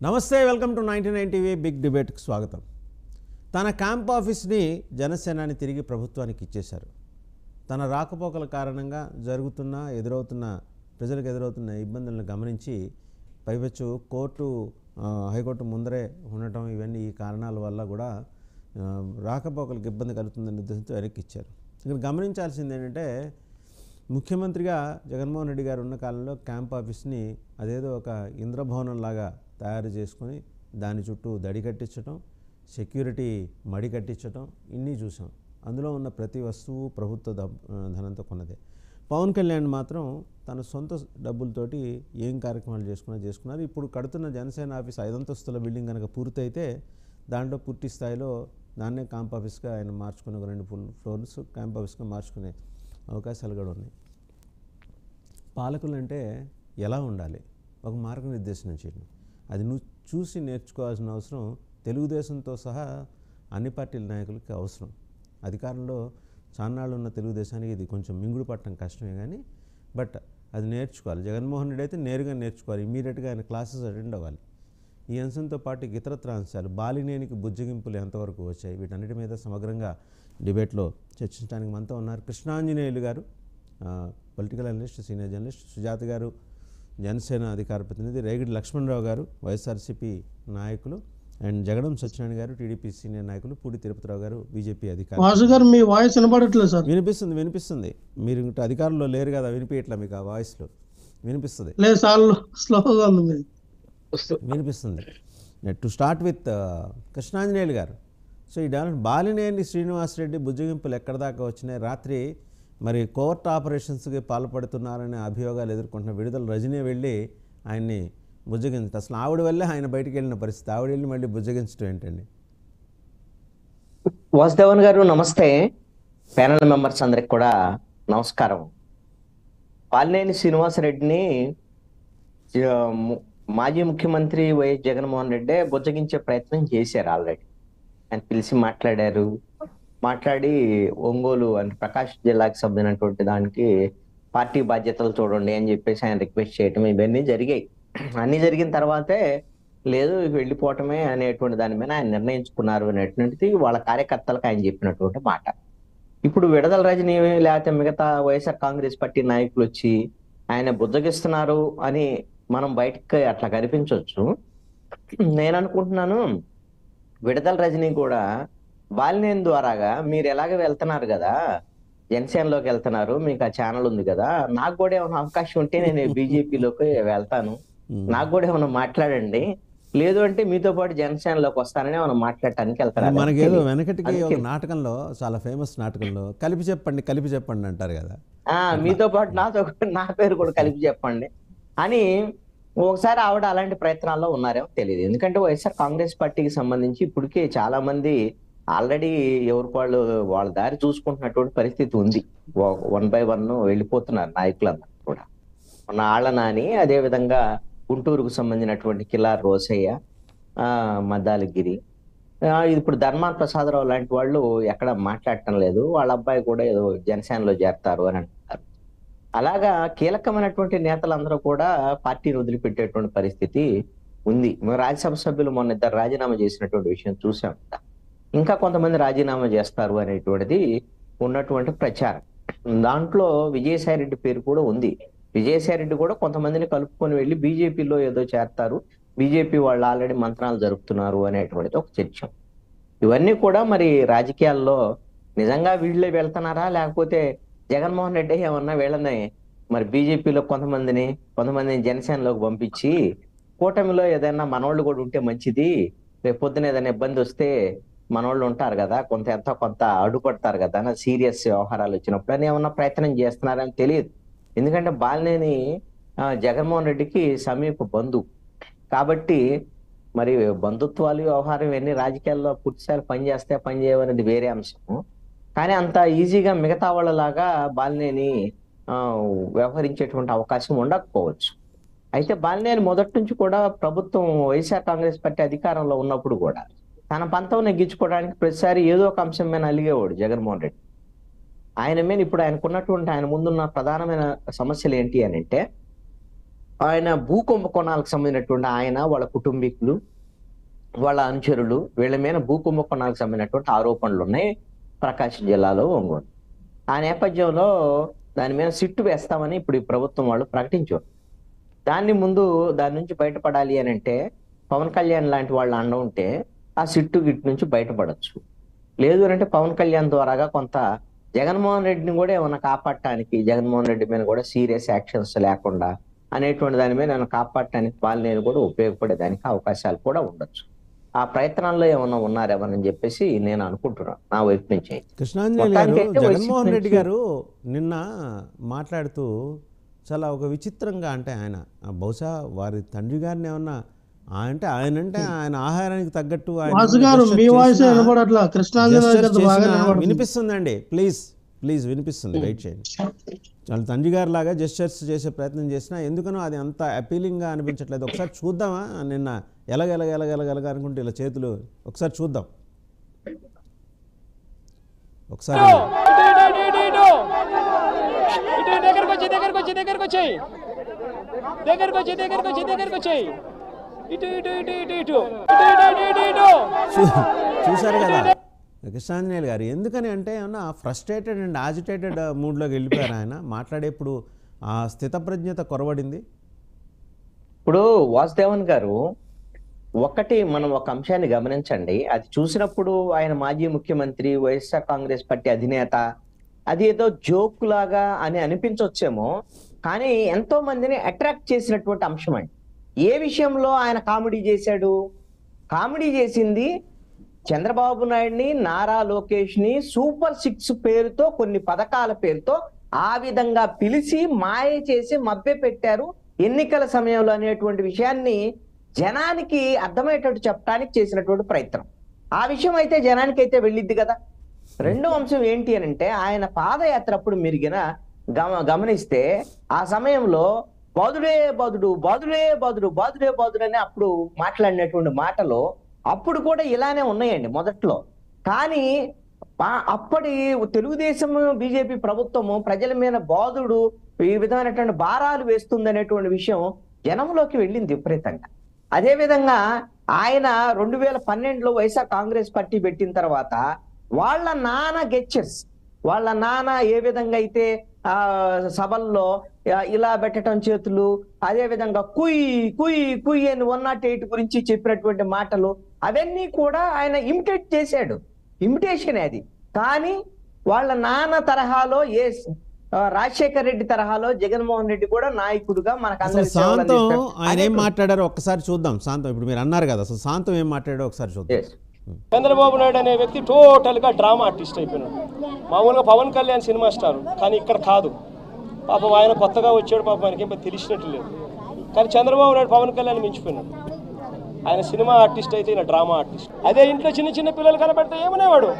నమస్తే, welcome to 99 TV big డిబేట్కి స్వాగతం. తన క్యాంప్ ఆఫీస్ని జనసేనాని తిరిగి ప్రభుత్వానికి ఇచ్చేశారు. తన రాకపోకల కారణంగా ప్రజలకు ఎదురవుతున్న ఇబ్బందులను గమనించి పైపెచ్చు హైకోర్టు ముందరే ఉండటం, ఇవన్నీ ఈ కారణాల వల్ల కూడా రాకపోకలకు ఇబ్బంది కలుగుతుందనే ఉద్దేశంతో వెనక్కి ఇచ్చారు. ఇక్కడ గమనించాల్సింది ఏంటంటే, ముఖ్యమంత్రిగా జగన్మోహన్ రెడ్డి గారు ఉన్న కాలంలో క్యాంప్ ఆఫీస్ని అదేదో ఒక ఇంద్రభవనంలాగా తయారు చేసుకొని దాని చుట్టూ దడి కట్టించడం, సెక్యూరిటీ మడి కట్టించడం, ఇన్ని చూసాం. అందులో ఉన్న ప్రతి వస్తువు ప్రభుత్వ ధనంతో కొన్నదే. పవన్ కళ్యాణ్ మాత్రం తన సొంత డబ్బులతోటి ఏం కార్యక్రమాలు చేసుకున్నారు. ఇప్పుడు కడుతున్న జనసేన ఆఫీస్ 5 అంతస్తుల బిల్డింగ్ కనుక పూర్తయితే దాంట్లో పూర్తి స్థాయిలో దాన్నే క్యాంప్ ఆఫీస్గా ఆయన మార్చుకుని ఒక 2 ఫ్లోర్స్ క్యాంప్ ఆఫీస్గా మార్చుకునే అవకాశాలు కూడా ఉన్నాయి. పాలకులు అంటే ఎలా ఉండాలి, ఒక మార్గనిర్దేశనం చేయడం, అది నువ్వు చూసి నేర్చుకోవాల్సిన అవసరం తెలుగుదేశంతో సహా అన్ని పార్టీల నాయకులకి అవసరం. అధికారంలో చాన్నాళ్ళు ఉన్న తెలుగుదేశానికి ఇది కొంచెం మింగుడు పట్టడం కష్టమే, కానీ బట్ అది నేర్చుకోవాలి. జగన్మోహన్ రెడ్డి అయితే నేరుగా నేర్చుకోవాలి, ఇమీడియట్గా ఆయన క్లాసెస్ అటెండ్ అవ్వాలి. ఈ అంశంతో పాటు ఇతరత్ర అంశాలు, బాలినేనికి బుజ్జగింపులు ఎంతవరకు వచ్చాయి, వీటన్నిటి మీద సమగ్రంగా డిబేట్లో చర్చించడానికి మనతో ఉన్నారు కృష్ణాంజనేయులు గారు, political analyst, senior journalist, Sujatha గారు జనసేన అధికార ప్రతినిధి, రేగిడి లక్ష్మణరావు గారు వైఎస్ఆర్సీపీ నాయకులు, అండ్ జగడం సత్యనారాయణ గారు టీడీపీ సీనియర్ నాయకులు, పూడి తిరుపతిరావు గారు బీజేపీ అధికారి. మీ వాయిస్ వినపడట్లేదు సార్. వినిపిస్తుంది. మీరు ఇంకా అధికారంలో లేరు కదా, వినిపించట్లా మీకు? ఆ వాయిస్లో వినిపిస్తుంది, వినిపిస్తుంది. టు స్టార్ట్ విత్ కృష్ణాంజనేయులు గారు. సో ఈ బాలినేని శ్రీనివాసరెడ్డి బుజ్జగింపులు ఎక్కడ దాకా వచ్చినాయి? రాత్రి మరి కోర్ట్ ఆపరేషన్స్కి పాల్పడుతున్నారనే అభియోగాలు ఎదుర్కొంటున్న విడుదల రజనీ వెళ్ళి ఆయన్ని బుజ్జగించడం, అసలు ఆవిడ వల్లే ఆయన బయటికి వెళ్ళిన పరిస్థితి, ఆవిడ వెళ్ళి మళ్ళీ బుజ్జగించడం ఏంటండి? వాసుదేవన్ గారు నమస్తే. ప్యానల్ మెంబర్స్ అందరికి కూడా నమస్కారం. బాలినేని శ్రీనివాసరెడ్డిని మాజీ ముఖ్యమంత్రి వైఎస్ జగన్మోహన్ రెడ్డి బుజ్జగించే ప్రయత్నం చేశారు. ఆల్రెడీ ఆయన పిలిచి మాట్లాడి ఒంగోలు అంటే ప్రకాశం జిల్లాకి సంబంధించినటువంటి దానికి పార్టీ బాధ్యతలు చూడండి అని చెప్పేసి ఆయన రిక్వెస్ట్ చేయటం, ఇవన్నీ జరిగాయి. అన్ని జరిగిన తర్వాతే లేదు వెళ్ళిపోవటమే అనేటువంటి దాని మీద ఆయన నిర్ణయించుకున్నారు అనేటువంటిది వాళ్ళ కార్యకర్తలకు ఆయన చెప్పినటువంటి మాట. ఇప్పుడు విడుదల రజనీ లేకపోతే మిగతా వైఎస్ఆర్ కాంగ్రెస్ పార్టీ నాయకులు వచ్చి ఆయన బుజ్జగిస్తున్నారు అని మనం బయటకు అట్లా కనిపించవచ్చు. నేను అనుకుంటున్నాను విడుదల రజనీ కూడా బాలినేని ద్వారాగా మీరు ఎలాగ వెళ్తున్నారు కదా, జనసేనలోకి వెళ్తున్నారు, మీకు ఆ ఛానల్ ఉంది కదా, నాకు కూడా ఏమైనా అవకాశం ఉంటే నేను బీజేపీలోకి వెళ్తాను, నాకు కూడా ఏమైనా మాట్లాడండి, లేదు అంటే మీతో పాటు జనసేనలోకి వస్తానని ఏమైనా మాట్లాడటానికి వెళ్తారు. మనకేదో వెనకటికి ఒక నాటకంలో, చాలా ఫేమస్ నాటకంలో కలిపి చెప్పండి అంటారు కదా, మీతో పాటు నా పేరు కూడా కలిపి చెప్పండి అని ఒకసారి ఆవిడ అలాంటి ప్రయత్నాల్లో ఉన్నారేమో తెలియదు. ఎందుకంటే వైఎస్ఆర్ కాంగ్రెస్ పార్టీకి సంబంధించి ఇప్పటికే చాలా మంది ఆల్రెడీ ఎవరికి వాళ్ళ దారి చూసుకుంటున్నటువంటి పరిస్థితి ఉంది. 1 by 1 వెళ్ళిపోతున్నారు నాయకులందరూ కూడా. మన ఆళ్ల నాని, అదే విధంగా గుంటూరుకు సంబంధించినటువంటి కిలార్ రోసయ్య, మద్దాలగిరి, ఇప్పుడు ధర్మాన ప్రసాదరావు లాంటి వాళ్ళు ఎక్కడ మాట్లాడటం లేదు, వాళ్ళ అబ్బాయి కూడా ఏదో జనసేనలో చేరతారు అని అంటున్నారు. అలాగా కీలకమైనటువంటి నేతలందరూ కూడా పార్టీని వదిలిపెట్టేటువంటి పరిస్థితి ఉంది. రాజ్యసభ సభ్యులు మొన్న 2 రాజీనామా చేసినటువంటి విషయం చూసాం. ఇంకా కొంతమంది రాజీనామా చేస్తారు అనేటువంటిది ఉన్నటువంటి ప్రచారం. దాంట్లో విజయసాయిరెడ్డి పేరు కూడా ఉంది. విజయసాయిరెడ్డి కూడా కొంతమందిని కలుపుకొని వెళ్ళి బీజేపీలో ఏదో చేరతారు, బీజేపీ వాళ్ళు ఆల్రెడీ మంత్రాలు జరుపుతున్నారు అనేటువంటిది ఒక చర్చ. ఇవన్నీ కూడా మరి రాజకీయాల్లో నిజంగా వీళ్ళే వెళ్తున్నారా, లేకపోతే జగన్మోహన్ రెడ్డి ఏమన్నా వీళ్ళని మరి బీజేపీలో కొంతమందిని జనసేనలోకి పంపించి కూటమిలో ఏదైనా మనోళ్ళు కూడా ఉంటే మంచిది, రేపు పొద్దున ఏదైనా ఇబ్బంది వస్తే మనోళ్ళు ఉంటారు కదా, ఎంతో కొంత అడ్డుపడతారు కదా, సీరియస్ వ్యవహారాలు వచ్చినప్పుడు అని ఏమన్నా ప్రయత్నం చేస్తున్నారని తెలియదు. ఎందుకంటే బాలినేని జగన్మోహన్ రెడ్డికి సమీప బంధువు కాబట్టి మరి బంధుత్వాలు, వ్యవహారం ఇవన్నీ రాజకీయాల్లో పూర్తిసారి పనిచేయవనేది వేరే అంశం. కానీ అంత ఈజీగా మిగతా వాళ్ళలాగా బాలినేని వ్యవహరించేటువంటి అవకాశం ఉండకపోవచ్చు. అయితే బాలినేని మొదటి నుంచి కూడా ప్రభుత్వం వైఎస్ఆర్ కాంగ్రెస్ పార్టీ అధికారంలో ఉన్నప్పుడు కూడా తన పంతం నెగ్గించుకోవడానికి ప్రతిసారి ఏదో ఒక అంశం మీద అలిగేవాడు జగన్మోహన్ రెడ్డి. ఆయన మీద ఇప్పుడు ఆయన ముందున్న ప్రధానమైన సమస్యలు ఏంటి అని అంటే, ఆయన భూ కుంభకోణాలకు సంబంధించినటువంటి ఆయన, వాళ్ళ కుటుంబీకులు, వాళ్ళ అనుచరులు, వీళ్ళ మీద భూ కుంభకోణాలకు సంబంధించినటువంటి ఆరోపణలు ఉన్నాయి ప్రకాశం జిల్లాలో, ఒంగోలు. ఆ నేపథ్యంలో దాని మీద సిట్టు వేస్తామని ఇప్పుడు ఈ ప్రభుత్వం వాళ్ళు ప్రకటించారు. దాని నుంచి బయటపడాలి అని అంటే పవన్ కళ్యాణ్ లాంటి వాళ్ళు అండ ఉంటే ఆ సిట్టు గిట్టు నుంచి బయటపడచ్చు. లేదు అంటే పవన్ కళ్యాణ్ ద్వారాగా కొంత జగన్మోహన్ రెడ్డిని కూడా ఏమైనా కాపాడటానికి, జగన్మోహన్ రెడ్డి మీద కూడా సీరియస్ యాక్షన్స్ లేకుండా అనేటువంటి దాని మీద ఏమైనా కాపాడటానికి వాళ్ళని కూడా ఉపయోగపడేదానికి అవకాశాలు కూడా ఉండొచ్చు. ఆ ప్రయత్నాల్లో ఏమన్నా ఉన్నారేమని చెప్పేసి నేను అనుకుంటున్నాను నా వైపు నుంచి. కృష్ణాంజలి గారు, జగన్మోహన్ రెడ్డి గారు నిన్న మాట్లాడుతూ చాలా ఒక విచిత్రంగా, అంటే ఆయన బహుశా వారి తండ్రి గారిని ఏమన్నా ఆయన ఆహారానికి తగ్గట్టు వినిపిస్తుందండి, ప్లీజ్ వినిపిస్తుంది, వెయిట్ చేయండి. చాలా తండ్రి గారి లాగా జెస్చర్స్ చేసే ప్రయత్నం చేసినా ఎందుకనో అది అంత అపీలింగ్గా అనిపించట్లేదు. ఒకసారి చూద్దామా? నిన్న ఎలగ అనుకుంటే ఇలా చేతులు ఒకసారి చూద్దాం. ఒకసారి చూసారు కదా కృష్ణాంజనేయులు గారు. ఎందుకని అంటే ఏమన్నా ఫ్రస్ట్రేటెడ్ అండ్ యాజిటేటెడ్ మూడ్లోకి వెళ్ళిపోయారు ఆయన మాట్లాడేప్పుడు. ఆ స్థితప్రజ్ఞత కొరవడింది. ఇప్పుడు వాసుదేవన్ గారు, మనం ఒక అంశాన్ని గమనించండి. అది చూసినప్పుడు ఆయన మాజీ ముఖ్యమంత్రి, వైఎస్ఆర్ కాంగ్రెస్ పార్టీ అధినేత, అది ఏదో జోక్ లాగా అని అనిపించవచ్చేమో, కానీ ఎంతో మందిని అట్రాక్ట్ చేసినటువంటి అంశం అండి. ఏ విషయంలో ఆయన కామెడీ చేశాడు? కామెడీ చేసింది చంద్రబాబు నాయుడిని, నారా లోకేష్ ని సూపర్ 6 పేరుతో, కొన్ని పథకాల పేరుతో ఆ విధంగా పిలిచి మాయ చేసి మభ్య పెట్టారు ఎన్నికల సమయంలో అనేటువంటి విషయాన్ని జనానికి అర్థమయ్యేటట్టు చెప్పడానికి చేసినటువంటి ప్రయత్నం. ఆ విషయం అయితే జనానికి అయితే వెళ్ళిద్ది కదా. రెండో అంశం ఏంటి అని అంటే, ఆయన పాదయాత్ర అప్పుడు మీరు గమనిస్తే ఆ సమయంలో బాదుడే బాదుడు అని అప్పుడు మాట్లాడినటువంటి మాటలు అప్పుడు కూడా ఇలానే ఉన్నాయండి మొదట్లో. కానీ అప్పటి తెలుగుదేశం బీజేపీ ప్రభుత్వము ప్రజల మీద బాదుడు, ఈ విధమైనటువంటి భారాలు వేస్తుంది అనేటువంటి విషయం జనంలోకి వెళ్ళింది విపరీతంగా. అదేవిధంగా ఆయన 2012లో వైఎస్ఆర్ కాంగ్రెస్ పార్టీ పెట్టిన తర్వాత వాళ్ళ నాన్న ఏ విధంగా అయితే సభల్లో ఇలా పెట్టడం చేతులు, అదే విధంగా కుయ్ అని 108 గురించి చెప్పినటువంటి మాటలు అవన్నీ కూడా ఆయన ఇమిటేట్ చేశాడు. ఇమిటేషన్ అది. కానీ వాళ్ళ నాన్న తరహాలో రాజశేఖర్ రెడ్డి తరహాలో జగన్మోహన్ రెడ్డి కూడా నాయకుడుగా మనకు శాంతం ఆయన ఏం మాట్లాడారో ఒక్కసారి చూద్దాం. శాంతం, ఇప్పుడు మీరు అన్నారు కదా, అసలు శాంతం ఏం మాట్లాడారో ఒకసారి చూద్దాం. చంద్రబాబు నాయుడు అనే వ్యక్తి టోటల్గా డ్రామా ఆర్టిస్ట్ అయిపోయినాడు. మామూలుగా పవన్ కళ్యాణ్ సినిమా స్టార్, కానీ ఇక్కడ కాదు. పాపం ఆయన కొత్తగా వచ్చాడు, పాపం ఆయనకేం తెలిసినట్లు లేదు. కానీ చంద్రబాబు నాయుడు పవన్ కళ్యాణ్ మించిపోయినాడు. ఆయన సినిమా ఆర్టిస్ట్ అయితే ఈయన డ్రామా ఆర్టిస్ట్. అదే ఇంట్లో చిన్న పిల్లలు కనబడితే ఏమనేవాడు,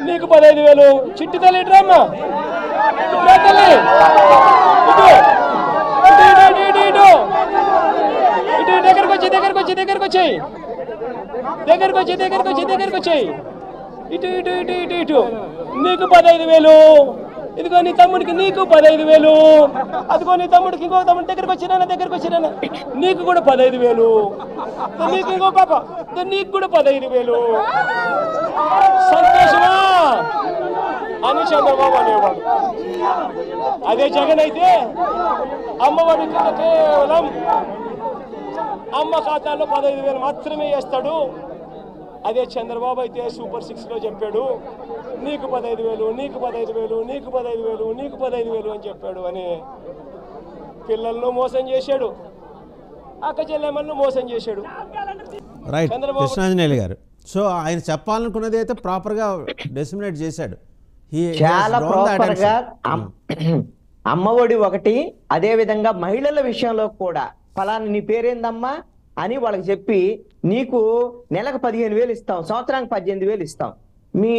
నీకు 15,000 చిట్టి తల్లి డ్రామా, దగ్గరకు వచ్చాయి ఇటు నీకు 15,000, ఇదిగో నీ తమ్ముడికి నీకు 15,000, అదిగో నీ తమ్ముడికి ఇంకో తమ్ముడి దగ్గరకు వచ్చినా నీకు కూడా 15,000, నీకు ఇంకో పాప నీకు కూడా 15,000. సంతోషమా అని చంద్రబాబు అనేవాడు. అదే జగన్ అయితే అమ్మఒడి కేవలం అమ్మ ఖాతాలో 15,000 మాత్రమే వేస్తాడు. అదే చంద్రబాబు అయితే సూపర్ 6లో చెప్పాడు, నీకు 15,000, నీకు 15,000, నీకు 15,000, నీకు 15,000 అని చెప్పాడు. అని పిల్లలను మోసం చేశాడు, అక్క చెల్లెమ్మలను మోసం చేశాడు. రైట్ కృష్ణాంజనేయులు గారు. సో ఆయన చెప్పాలనుకున్నది అయితే ప్రాపర్గా డెసిమినేట్ చేశాడు. చాలా ప్రాపర్ గా అమ్మఒడి ఒకటి, అదే విధంగా మహిళల విషయంలో కూడా ఫలానా నీ పేరేందమ్మా అని వాళ్ళకి చెప్పి, నీకు నెలకు 15,000 ఇస్తాం, సంవత్సరానికి 18,000 ఇస్తాం, మీ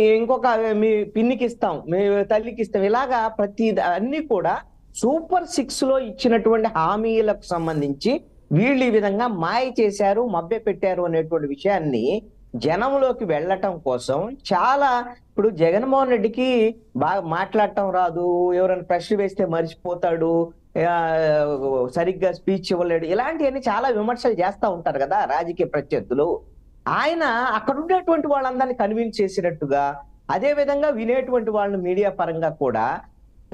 పిన్నికి ఇస్తాం, మీ తల్లికి ఇస్తాం, ఇలాగా ప్రతి అన్ని కూడా సూపర్ 6లో ఇచ్చినటువంటి హామీలకు సంబంధించి వీళ్ళు ఈ విధంగా మాయ చేశారు, మభ్య పెట్టారు అనేటువంటి విషయాన్ని జనంలోకి వెళ్ళటం కోసం చాలా ఇప్పుడు జగన్మోహన్ రెడ్డికి బాగా మాట్లాడటం రాదు, ఎవరైనా ప్రశ్న వేస్తే మర్చిపోతాడు, ఆ, సరిగ్గా స్పీచ్ ఇవ్వలేడు, ఇలాంటివన్నీ చాలా విమర్శలు చేస్తా ఉంటారు కదా రాజకీయ ప్రత్యర్థులు. ఆయన అక్కడ ఉండేటువంటి వాళ్ళందరినీ కన్విన్స్ చేసినట్టుగా, అదే విధంగా వినేటువంటి వాళ్ళని మీడియా పరంగా కూడా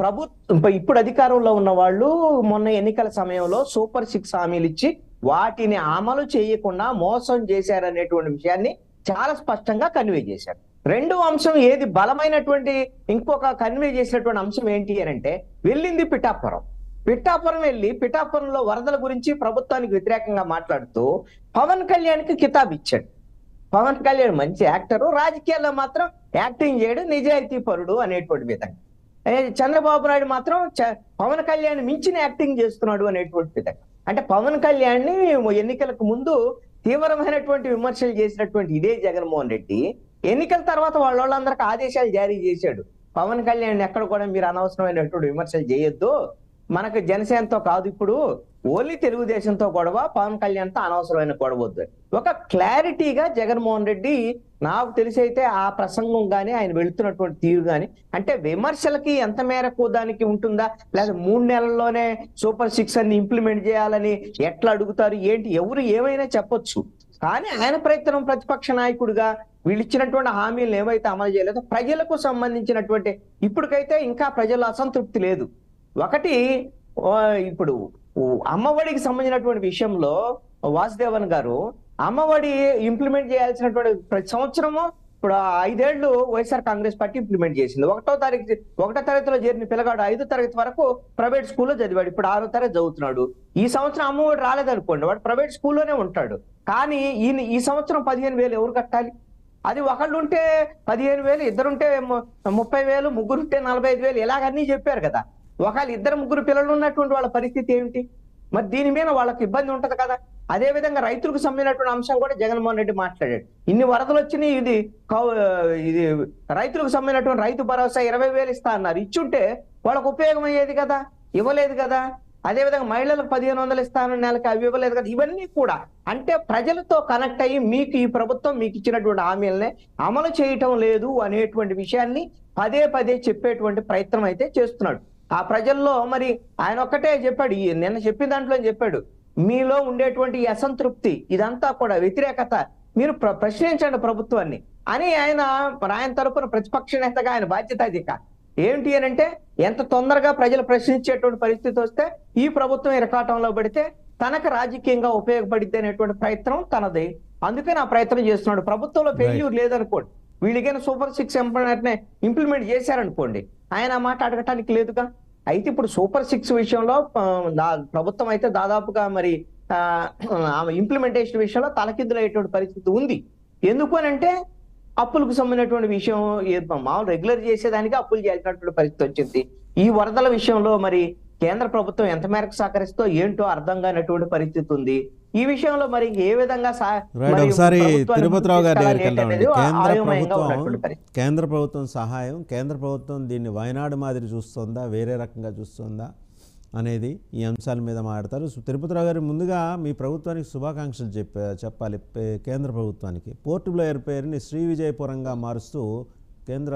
ప్రభుత్వం ఇప్పుడు అధికారంలో ఉన్న వాళ్ళు మొన్న ఎన్నికల సమయంలో సూపర్ 6 హామీలు ఇచ్చి వాటిని అమలు చేయకుండా మోసం చేశారనేటువంటి విషయాన్ని చాలా స్పష్టంగా కన్వే చేశారు. రెండో అంశం ఏది బలమైనటువంటి ఇంకొక కన్వే చేసినటువంటి అంశం ఏంటి అని అంటే, వెళ్ళింది పిఠాపురం వెళ్ళి పిఠాపురంలో వరదల గురించి ప్రభుత్వానికి వ్యతిరేకంగా మాట్లాడుతూ పవన్ కళ్యాణ్కి కితాబ్ ఇచ్చాడు. పవన్ కళ్యాణ్ మంచి యాక్టరు, రాజకీయాల్లో మాత్రం యాక్టింగ్ చేయడు, నిజాయితీ పరుడు అనేటువంటి విధంగా. చంద్రబాబు నాయుడు మాత్రం పవన్ కళ్యాణ్ మించిన యాక్టింగ్ చేస్తున్నాడు అనేటువంటి విధంగా. అంటే పవన్ కళ్యాణ్ ని ఎన్నికలకు ముందు తీవ్రమైనటువంటి విమర్శలు చేసినటువంటి ఇదే జగన్మోహన్ రెడ్డి ఎన్నికల తర్వాత వాళ్ళందరికీ ఆదేశాలు జారీ చేశాడు. పవన్ కళ్యాణ్ ఎక్కడ కూడా మీరు అనవసరమైనటువంటి విమర్శలు చేయొద్దు, మనకు జనసేనతో కాదు, ఇప్పుడు ఓన్లీ తెలుగుదేశంతో గొడవ, పవన్ కళ్యాణ్తో అనవసరమైన గొడవద్దు. ఒక క్లారిటీగా జగన్మోహన్ రెడ్డి నాకు తెలిసి అయితే ఆ ప్రసంగం కానీ ఆయన వెళుతున్నటువంటి తీరు కానీ, అంటే విమర్శలకి ఎంత మేరకు దానికి ఉంటుందా, లేదా 3 నెలల్లోనే సూపర్ 6 అన్ని ఇంప్లిమెంట్ చేయాలని ఎట్లా అడుగుతారు ఏంటి, ఎవరు ఏమైనా చెప్పొచ్చు. కానీ ఆయన ప్రయత్నం ప్రతిపక్ష నాయకుడిగా వీళ్ళు ఇచ్చినటువంటి హామీలను ఏవైతే అమలు చేయలేదో ప్రజలకు సంబంధించినటువంటి, ఇప్పటికైతే ఇంకా ప్రజల అసంతృప్తి లేదు. ఒకటి, ఇప్పుడు అమ్మఒడికి సంబంధించినటువంటి విషయంలో వాసుదేవన్ గారు అమ్మఒడి ఇంప్లిమెంట్ చేయాల్సినటువంటి ప్రతి సంవత్సరము ఇప్పుడు 5 ఏళ్లు వైఎస్ఆర్ కాంగ్రెస్ పార్టీ ఇంప్లిమెంట్ చేసింది. 1వ తరగతిలో చేరిన పిల్లగాడు 5వ తరగతి వరకు ప్రైవేట్ స్కూల్లో చదివాడు, ఇప్పుడు 6వ తరగతి చదువుతున్నాడు. ఈ సంవత్సరం అమ్మఒడి రాలేదనుకోండి, వాడు ప్రైవేట్ స్కూల్లోనే ఉంటాడు. కానీ ఈ సంవత్సరం 15,000 ఎవరు కట్టాలి? అది ఒకళ్ళు ఉంటే 15,000, ఇద్దరుంటే 30,000, ముగ్గురుంటే 45,000, ఇలాగన్నీ చెప్పారు కదా. ఒకవేళ 2-3 పిల్లలు ఉన్నటువంటి వాళ్ళ పరిస్థితి ఏమిటి? మరి దీని మీద వాళ్ళకి ఇబ్బంది ఉంటది కదా. అదే విధంగా రైతులకు సంబంధించినటువంటి అంశం కూడా జగన్మోహన్ రెడ్డి మాట్లాడాడు. ఇన్ని వరదలు వచ్చినాయి, ఇది రైతులకు సంబంధించినటువంటి రైతు భరోసా 20,000 ఇస్తా అన్నారు, ఇచ్చుంటే వాళ్ళకు ఉపయోగం అయ్యేది కదా, ఇవ్వలేదు కదా. అదే విధంగా మహిళలకు 1,500 ఇస్తానని నెలకి అవి ఇవ్వలేదు కదా. ఇవన్నీ కూడా అంటే ప్రజలతో కనెక్ట్ అయ్యి మీకు ఈ ప్రభుత్వం మీకు ఇచ్చినటువంటి హామీలనే అమలు చేయటం లేదు అనేటువంటి విషయాన్ని పదే పదే చెప్పేటువంటి ప్రయత్నం అయితే చేస్తున్నాడు. ఆ ప్రజల్లో మరి ఆయన ఒక్కటే చెప్పాడు, నిన్న చెప్పిన దాంట్లో చెప్పాడు, మీలో ఉండేటువంటి అసంతృప్తి ఇదంతా కూడా వ్యతిరేకత, మీరు ప్రశ్నించండి ప్రభుత్వాన్ని అని ఆయన తరపున ప్రతిపక్ష నేతగా ఆయన బాధ్యత అధిక ఏంటి అని అంటే, ఎంత తొందరగా ప్రజలు ప్రశ్నించేటువంటి పరిస్థితి వస్తే ఈ ప్రభుత్వం ఇరకాటంలో పడితే తనకు రాజకీయంగా ఉపయోగపడిద్ది అనేటువంటి ప్రయత్నం తనది. అందుకని ఆ ప్రయత్నం చేస్తున్నాడు. ప్రభుత్వంలో ఫెయిల్యూర్ లేదనుకోండి, వీళ్ళకైనా సూపర్ 6 ఇంప్లిమెంట్ చేశారనుకోండి, ఆయన మాట అడగటానికి లేదుగా. అయితే ఇప్పుడు సూపర్ 6 విషయంలో ప్రభుత్వం అయితే దాదాపుగా మరి ఇంప్లిమెంటేషన్ విషయంలో తలకిందులయ్యేటువంటి పరిస్థితి ఉంది. ఎందుకు అని అంటే అప్పులకు సంబంధించినటువంటి విషయం మామూలు రెగ్యులర్ చేసేదానికి అప్పులు చేయాల్సినటువంటి పరిస్థితి వచ్చింది. ఈ వరదల విషయంలో మరి కేంద్ర ప్రభుత్వం ఎంత మేరకు సహకరిస్తో ఏంటో అర్థం కానటువంటి పరిస్థితి ఉంది. ఈ విషయంలో మరి ఏ విధంగా ఒకసారి తిరుపతిరావు గారి దగ్గరికి వెళ్దామండి. కేంద్ర ప్రభుత్వం సహాయం, కేంద్ర ప్రభుత్వం దీన్ని వయనాడు మాదిరి చూస్తుందా, వేరే రకంగా చూస్తుందా అనేది ఈ అంశాల మీద మాట్లాడతారు. తిరుపతిరావు గారు, ముందుగా మీ ప్రభుత్వానికి శుభాకాంక్షలు చెప్పాలి. కేంద్ర ప్రభుత్వానికి పోర్ట్ బ్లేయర్ పేరుని శ్రీ విజయపురంగా మారుస్తూ కేంద్ర